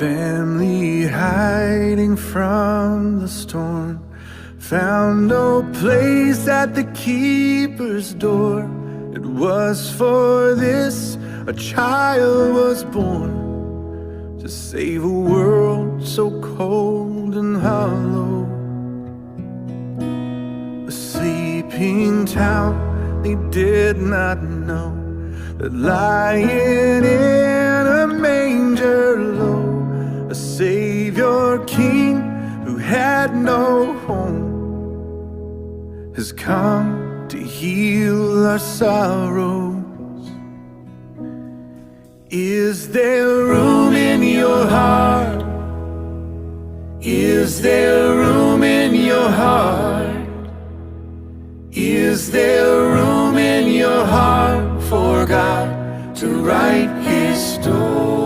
family hiding from the storm found no place at the keeper's door. It was for this a child was born, to save a world so cold and hollow. A sleeping town they did not know, that lying in a manger low, a Savior King who had no home has come to heal our sorrows. Is there room in your heart? Is there room in your heart? Is there room in your heart for God to write His story?